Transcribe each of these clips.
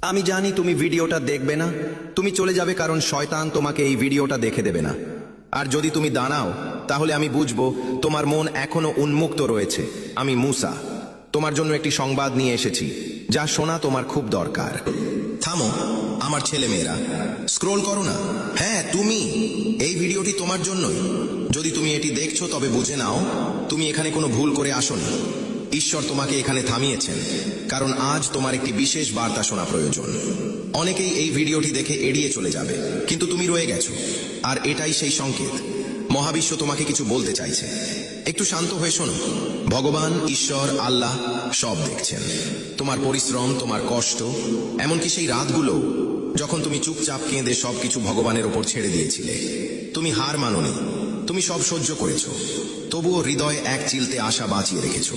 আমি জানি তুমি ভিডিওটা দেখবে না, তুমি চলে যাবে কারণ শয়তান তোমাকে এই ভিডিওটা দেখে দেবে না। আর যদি তুমি দাঁড়াও তাহলে আমি বুঝবো তোমার মন এখনো উন্মুক্ত রয়েছে। আমি মুসা, তোমার জন্য একটি সংবাদ নিয়ে এসেছি যা শোনা তোমার খুব দরকার। থামো আমার ছেলেমেয়েরা, স্ক্রোল করো না। হ্যাঁ তুমি, এই ভিডিওটি তোমার জন্যই। যদি তুমি এটি দেখছো তবে বুঝে নাও তুমি এখানে কোনো ভুল করে আসোনি। ঈশ্বর তোমাকে এখানে থামিয়েছেন কারণ আজ তোমার একটি বিশেষ বার্তা শোনা প্রয়োজন। অনেকেই এই ভিডিওটি দেখে এড়িয়ে চলে যাবে, কিন্তু তুমি রয়ে গেছো, আর এটাই সেই সংকেত। মহাবিশ্ব তোমাকে কিছু বলতে চাইছে। একটু শান্ত হয়ে শোনো। ভগবান, ঈশ্বর, আল্লাহ সব দেখছেন তোমার পরিশ্রম, তোমার কষ্ট, এমনকি সেই রাতগুলো যখন তুমি চুপচাপ কেঁদে সবকিছু ভগবানের ওপর ছেড়ে দিয়েছিলে। তুমি হার মানোনি, তুমি সব সহ্য করেছো, তবুও হৃদয়ে এক চিলতে আশা বাঁচিয়ে রেখেছো।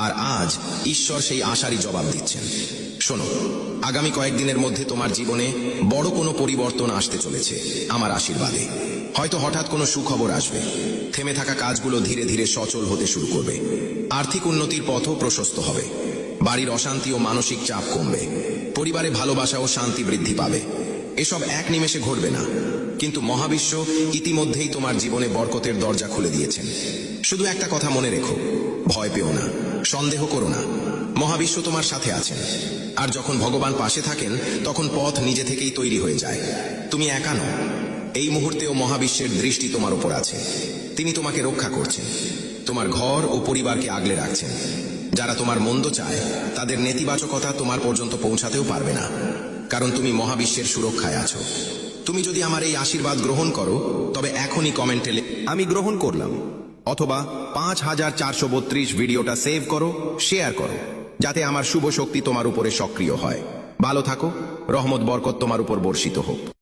আর আজ ঈশ্বর সেই আশারই জবাব দিচ্ছেন। শোনো, আগামী কয়েকদিনের মধ্যে তোমার জীবনে বড় কোনো পরিবর্তন আসতে চলেছে আমার আশীর্বাদে। হয়তো হঠাৎ কোনো সুখবর আসবে, থেমে থাকা কাজগুলো ধীরে ধীরে সচল হতে শুরু করবে, আর্থিক উন্নতির পথও প্রশস্ত হবে, বাড়ির অশান্তি ও মানসিক চাপ কমবে, পরিবারে ভালোবাসা ও শান্তি বৃদ্ধি পাবে। এসব এক নিমেষে ঘটবে না, কিন্তু মহাবিশ্ব ইতিমধ্যেই তোমার জীবনে বরকতের দরজা খুলে দিয়েছেন। শুধু একটা কথা মনে রেখো, ভয় পেও না, সন্দেহ করো না। মহাবিশ্ব তোমার সাথে আছেন, আর যখন ভগবান পাশে থাকেন তখন পথ নিজে থেকেই তৈরি হয়ে যায়। তুমি একা নও, এই মুহূর্তেও মহাবিশ্বের দৃষ্টি তোমার উপর আছে। তিনি তোমাকে রক্ষা করছেন, তোমার ঘর ও পরিবারকে আগলে রাখছেন। যারা তোমার মন্দ চায় তাদের নেতিবাচকতা তোমার পর্যন্ত পৌঁছাতেও পারবে না, কারণ তুমি মহাবিশ্বের সুরক্ষায় আছো। তুমি যদি আমার এই আশীর্বাদ গ্রহণ করো তবে এখনই কমেন্টে আমি গ্রহণ করলাম, অথবা 5432 ভিডিওটা সেভ করো, শেয়ার করো, যাতে আমার শুভ শক্তি তোমার উপরে সক্রিয় হয়। ভালো থাকো, রহমত বরকত তোমার উপর বর্ষিত হোক।